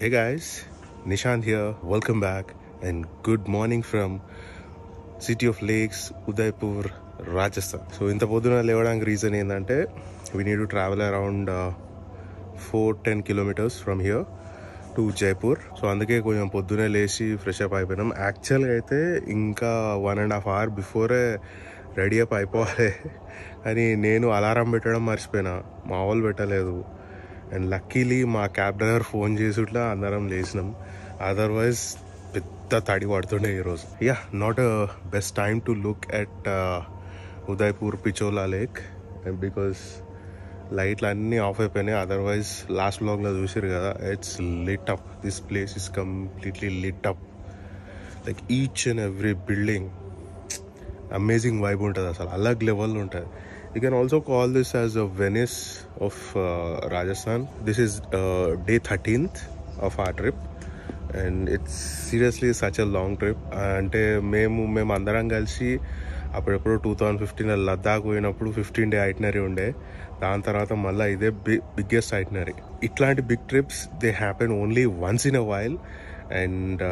Hey guys, Nishant here. Welcome back and good morning from City of Lakes, Udaipur, Rajasthan. So ఇంత పొద్దున లేవడానికి reason ఏంటంటే we need to travel around 4-10 kilometers from here to Jaipur. So అందుకే కొంచెం పొద్దునే లేచి fresh up అయిపోయినాం. యాక్చువల్గా అయితే ఇంకా 1.5 hours బిఫోరే రెడీ అప్ అయిపోవాలి అని నేను అలారం పెట్టడం మర్చిపోయినా, మా వాళ్ళు పెట్టలేదు. అండ్ లక్కీలీ మా క్యాబ్ డ్రైవర్ ఫోన్ చేసి ఇట్లా అందరం లేచినాం. అదర్వైజ్ పెద్ద తడి పడుతుండే ఈరోజు. Not best time to look at Udaipur Pichola lake because లైట్లు అన్నీ ఆఫ్ అయిపోయినాయి. అదర్వైజ్ లాస్ట్ బ్లాగ్లో చూసారు కదా, it's lit up. This place is completely lit up. Like each and every building amazing vibe ఉంటుంది, అసలు అలగ్ లెవెల్ ఉంటుంది. You can also call this as a Venice of Rajasthan. This is day 13th of our trip and it's seriously such a long trip. అంటే మేము అందరం కలిసి అప్పుడెప్పుడు 2015 లద్దాఖ్ పోయినప్పుడు 15-day itinerary ఉండే. దాని తర్వాత మళ్ళీ ఇదే బిగ్గెస్ట్ ఐటినరీ. ఇట్లాంటి big trips they happen only once in a while and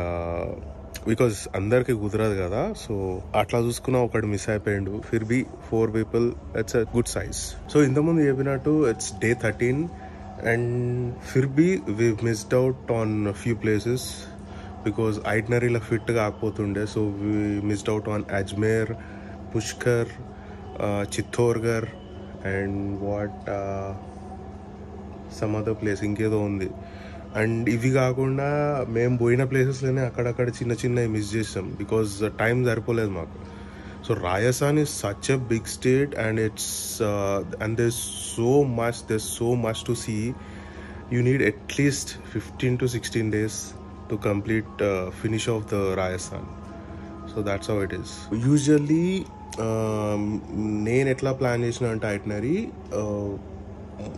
because అందరికి కుదరదు కదా. సో అట్లా చూసుకున్నా ఒకటి మిస్ అయిపోయిండు. ఫిర్ బి 4 people, it's a good size. So ఇంతకుముందు చెప్పినట్టు ఇట్స్ day 13 అండ్ ఫిర్ బి we missed out on few places because ఐటినరీలో ఫిట్ కాకపోతుండే. So we missed out on Ajmer, Pushkar, Chittorgarh and what some other place ఇంకేదో ఉంది. అండ్ ఇవి కాకుండా మేము పోయిన ప్లేసెస్లోనే అక్కడక్కడ చిన్నవి మిస్ చేసాం బికాజ్ టైం సరిపోలేదు మాకు. So Rajasthan is such a big state and it's and there's so much to see. You need at least 15 to 16 days to complete finish off the Rajasthan. So that's how it is. Usually నేను ఎట్లా plan చేసిన అంటే itinerary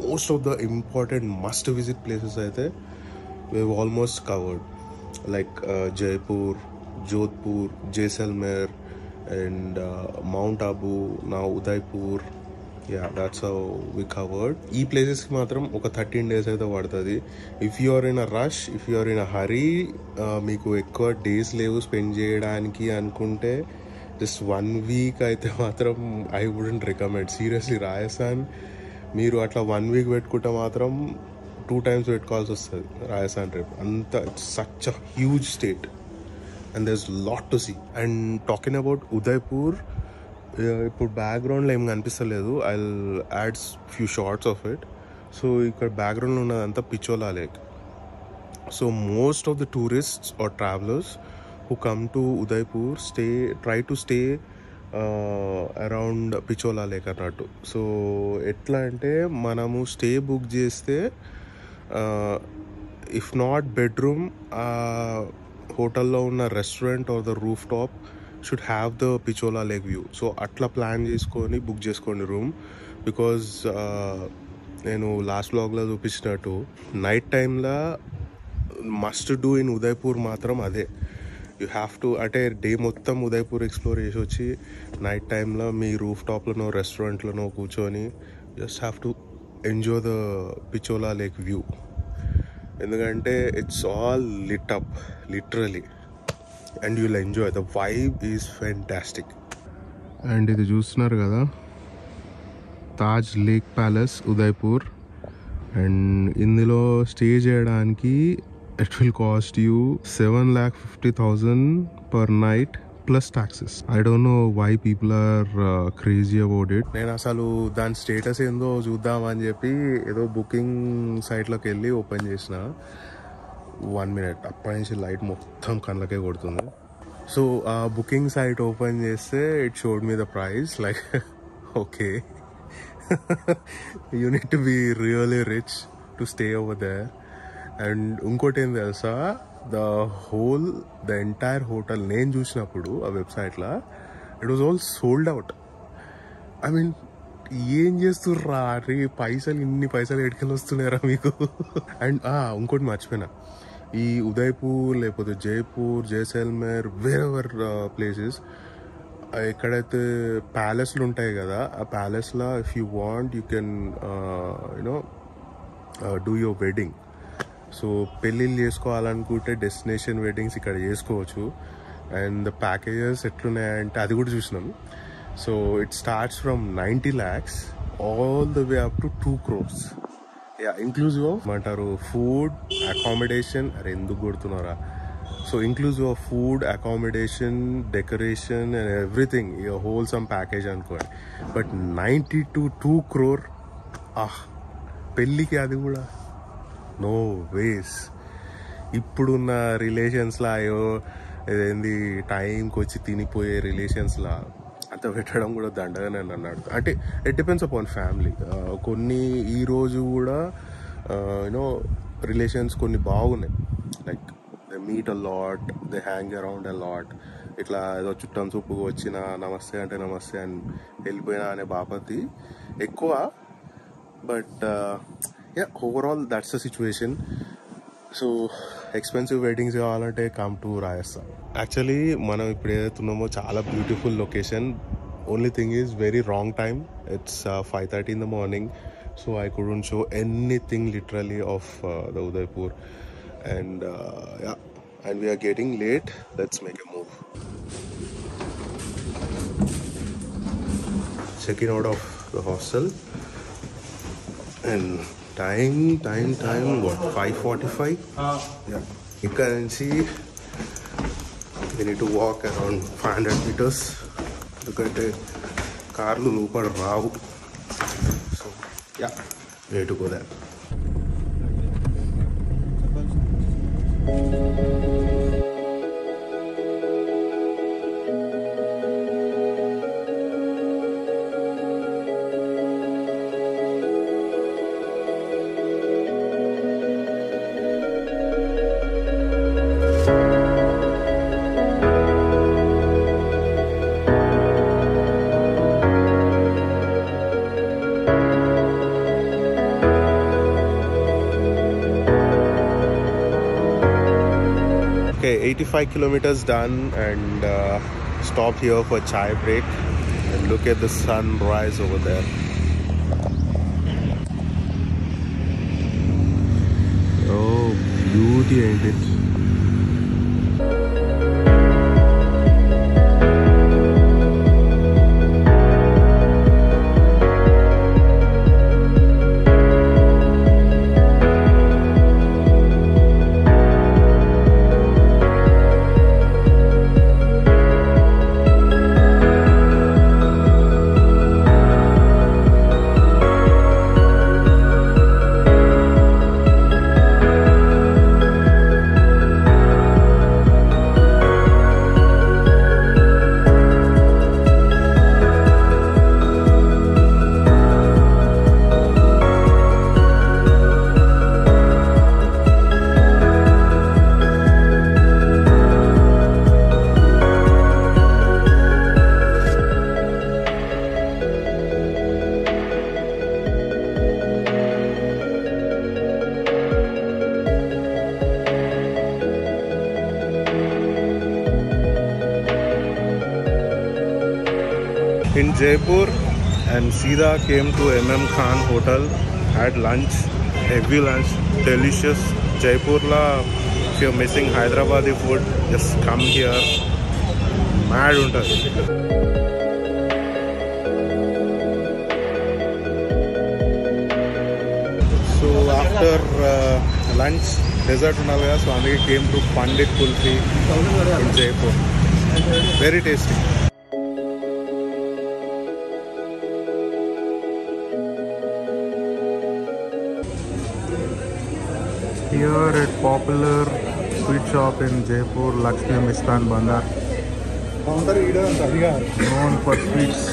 most of the important must visit places అయితే we've almost covered, like Jaipur, Jodhpur, Jaisalmer and Mount Abu, now Udaipur. That's how we covered. ఈ ప్లేసెస్కి మాత్రం ఒక 13 days అయితే పడుతుంది. If you are in a rush, if you are in a hurry, మీకు ఎక్కువ days లేవు స్పెండ్ చేయడానికి అనుకుంటే జస్ట్ 1 week అయితే మాత్రం I wouldn't recommend. Seriously Rajasthan మీరు అట్లా 1 week పెట్టుకుంటే మాత్రం 2 times పెట్టుకోవాల్సి వస్తుంది రాజస్థాన్ ట్రిప్. అంత it's such a huge state and there is lot to see. And talking about Udaipur, ఇప్పుడు బ్యాక్గ్రౌండ్లో ఏం కనిపిస్తలేదు, I will add few shorts of it. So ఇక్కడ బ్యాక్గ్రౌండ్లో ఉన్నదంతా Pichola lake. So most of the tourists or travellers who come to Udaipur try to stay around Pichola lake అన్నట్టు. So ఎట్లా అంటే మనము స్టే బుక్ చేస్తే ఇఫ్ నాట్ బెడ్రూమ్, హోటల్లో ఉన్న restaurant or the rooftop should have the Pichola lake view. So అట్లా plan చేసుకొని book చేసుకోండి రూమ్. బికాజ్ నేను లాస్ట్ బ్లాగ్లో చూపించినట్టు నైట్ టైంలో మస్ట్ డూ ఇన్ ఉదయ్పూర్ మాత్రం అదే. యూ హ్యావ్ టు, అంటే డే మొత్తం ఉదయ్పూర్ ఎక్స్ప్లోర్ చేసి వచ్చి నైట్ టైంలో మీ రూఫ్ టాప్లోనో రెస్టారెంట్లోనో కూర్చొని just have to enjoy the Pichola lake view. ఎందుకంటే it's all lit up literally and you will enjoy. The vibe is fantastic. And ఇది చూస్తున్నారు కదా, Taj lake palace Udaipur. And ఇందులో స్టే చేయడానికి it will cost you 7,50,000 per night plus taxes. I don't know why people are crazy about it. నేను అసలు దాని status ఏందో చూద్దామని చెప్పి ఏదో బుకింగ్ సైట్లోకి వెళ్ళి ఓపెన్ చేసిన 1 minute, అప్పటి నుంచి లైట్ మొత్తం కళ్ళకే కొడుతుంది. సో ఆ బుకింగ్ సైట్ ఓపెన్ చేస్తే it showed me the price. Like okay, you need to be really rich to stay over there. And ఇంకోటి ఏం తెలుసా, ద ఎంటైర్ హోటల్ నేను చూసినప్పుడు ఆ వెబ్సైట్లో it was all sold out. I mean ఏం చేస్తుర్రా రే, ఇన్ని పైసలు ఎటుకెళ్ళి వస్తున్నారా మీకు? అండ్ ఇంకోటి మర్చిపోయినా, ఈ ఉదయ్పూర్ లేకపోతే జైపూర్, జైసల్మేర్, వేరెవర్ ప్లేసెస్ ఎక్కడైతే ప్యాలెస్లు ఉంటాయి కదా, ఆ ప్యాలెస్లో if you want you can do your wedding. So పెళ్ళిళ్ళు చేసుకోవాలనుకుంటే డెస్టినేషన్ వెడ్డింగ్స్ ఇక్కడ చేసుకోవచ్చు. అండ్ ద ప్యాకేజెస్ ఎట్లున్నాయంటే అది కూడా చూసినాం. So it starts from 90 lakhs all the way up to 2 crores. Yeah, inclusive of ఏమంటారు ఫుడ్ అకామిడేషన్. అరే ఎందుకు కొడుతున్నారా? So inclusive of food accommodation decoration and everything, ఇక హోల్సమ్ ప్యాకేజ్ అనుకోండి. బట్ 90 to 2 crore పెళ్ళికి అది కూడా నో వేస్. ఇప్పుడున్న రిలేషన్స్లా అయ్యో ఇదేంది టైంకి వచ్చి తినిపోయే రిలేషన్స్లా అంత పెట్టడం కూడా దండగానే అన్నాడు. అంటే ఇట్ డిపెండ్స్ అపాన్ ఫ్యామిలీ. కొన్ని ఈరోజు కూడా యూనో రిలేషన్స్ కొన్ని బాగున్నాయి. Like they meet a lot, they hang around a lot. ఇట్లా ఏదో చుట్టం చూపుగా వచ్చిన నమస్తే అంటే నమస్తే అని వెళ్ళిపోయినా అనే బాపతి ఎక్కువ. But yeah, overall that's the situation. So expensive weddings కావాలంటే కమ్ టు రాజస్థాన్. యాక్చువల్లీ మనం ఇప్పుడు ఏదైతే ఉన్నామో చాలా beautiful location. Only thing is very wrong time. It's 5:30 in the morning. So I couldn't show anything literally of the Udaipur. And yeah, and we are getting late. Let's make a move. Checking out of the hostel. And time what, 5:45? Yeah. ఇక్కడ నుంచి we need to walk around 500 meters ఎందుకంటే కార్లు లోపల రావు. So yeah, we need to go there. Okay, 85 kilometers done and stopped here for chai break. And look at the sunrise over there. Oh, beauty, ain't it? In Jaipur, and Sida came to MM Khan Hotel, had lunch, heavy lunch, delicious. Jaipur la, if you're missing Hyderabadi food, just come here. Mad untadi. So after lunch, dessert unnavaya, so andake came to Pandit Kulfi in Jaipur. Very tasty. Here at popular sweet shop in Jaipur, Lakshmi Mistan Bhandar, known for sweets.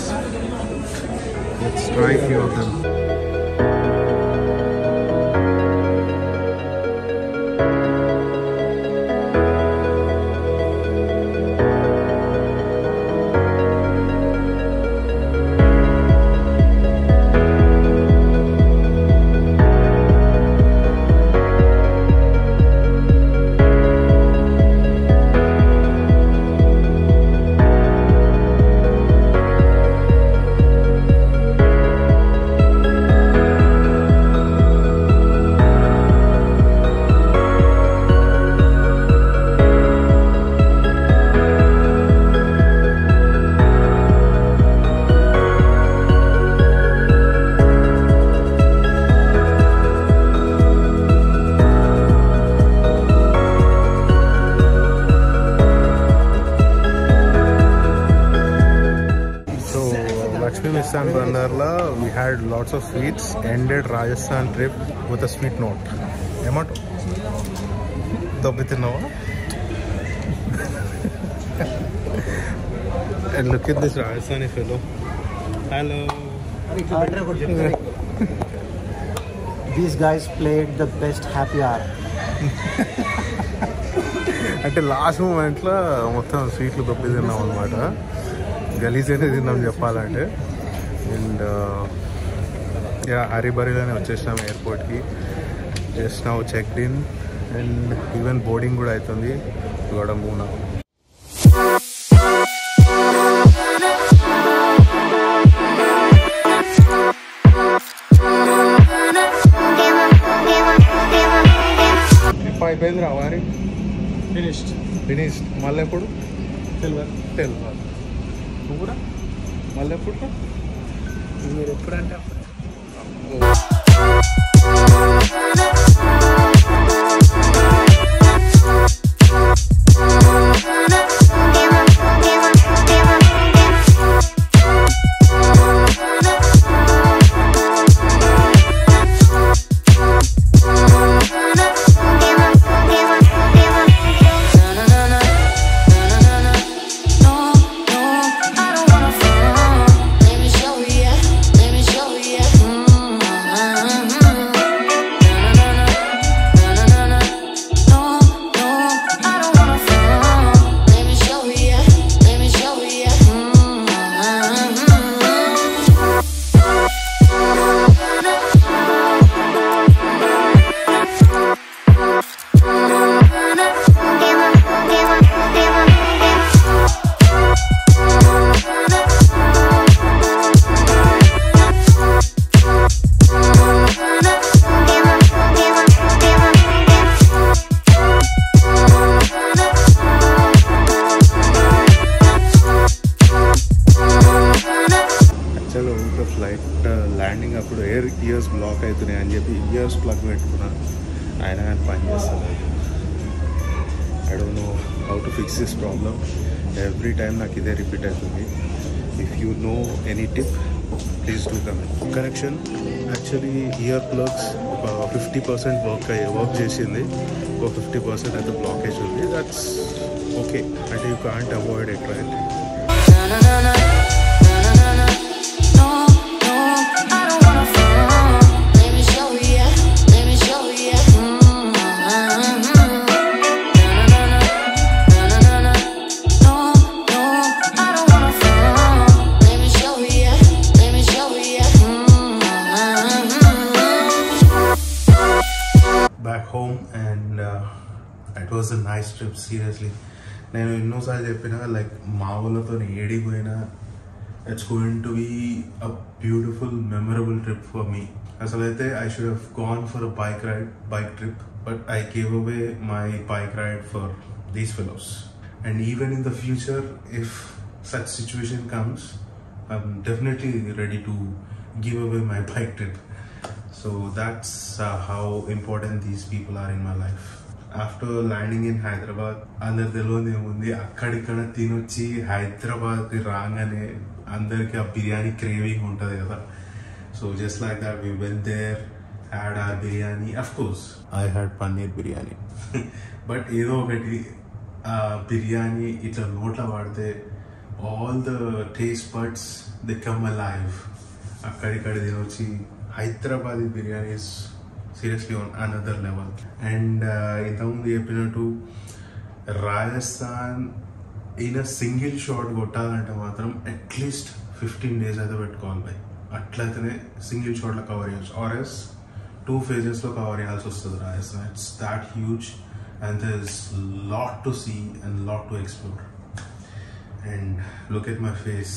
Let's try a few of them. Rajasthan Bandarla, we had lots of sweets. Ended Rajasthan trip with a sweet note. Emat? Dobbitinava? And look at this Rajasthani fellow. Hello. These guys played the best happy hour. అంటే last మూమెంట్లో మొత్తం స్వీట్లు దొబ్బి తిన్నాం అనమాట. గలీజ్ అయితే తిన్నాం చెప్పాలంటే. అండ్ హరిబరిలోనే వచ్చేసినాం ఎయిర్పోర్ట్కి. Just now checked in and even boarding కూడా అవుతుంది. గోడ మూనా అయిపోయింది రావారి. ఫినిష్డ్ మళ్ళీ ఎప్పుడు తెలియదు. నువ్వు కూడా మళ్ళీ ఎప్పుడు? మీరు ఎప్పుడంటే ల్యాండింగ్ అప్పుడు ఇయర్స్ బ్లాక్ అవుతున్నాయి అని చెప్పి ఇయర్స్ ప్లగ్ పెట్టుకున్నాను. ఆయన కానీ పని చేస్తారు. I don't know how to fix this problem. Every time నాకు ఇదే రిపీట్ అవుతుంది. If you know any tip please do comment. Correction, actually ear plugs ఒక 50% వర్క్ చేసింది. ఒక 50% అయితే బ్లాకేజ్ ఉంది. That's okay. అంటే you can't avoid it, right? Back home and it was a nice trip, seriously. నేను ఎన్నోసార్లు చెప్పినా లైక్ మా వాళ్ళతో ఏడిపోయినా it's going to be a beautiful memorable trip for me. అసలైతే I should have gone for a bike trip, but I gave away my bike ride for these fellows. And even in the future if such situation comes, I'm definitely ready to give away my bike trip. So that's how important these people are in my life. After landing in Hyderabad, అందరిలో ఏముంది, అక్కడిక్కడ తినొచ్చి హైదరాబాద్కి రాగానే అందరికి ఆ biryani craving ఉంటుంది కదా. So just like that we went there, had our biryani. Of course I had paneer biryani. But ఏదో ఒకటి బిర్యానీ ఇట్లా నోట్లో వాడితే all the taste buds they come alive. akkadikade dinochi Hyderabadi biryani is seriously on another level. And intamundu cheppinattu Rajasthan in a single shot gottalante matram at least 15 days aithe pettukovali bhai. Atlaitene single shot la cover cheyochu, or else 2 phases lo cover cheyalsi vastadi Rajasthan. It's that huge and there's lot to see and lot to explore. And look at my face,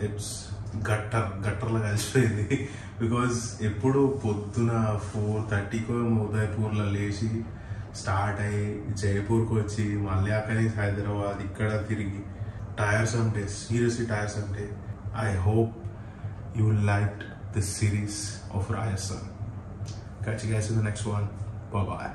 it's gutter la kalisipoyindi because eppudu podduna 4:30 ko Udaipur la lechi start ayi Jaipur ko vachi malli akani Hyderabad ikkada tirigi tiresome days, seriously tiresome day. I hope you liked this series of Rajasthan. Catch you guys in the next one. Bye bye.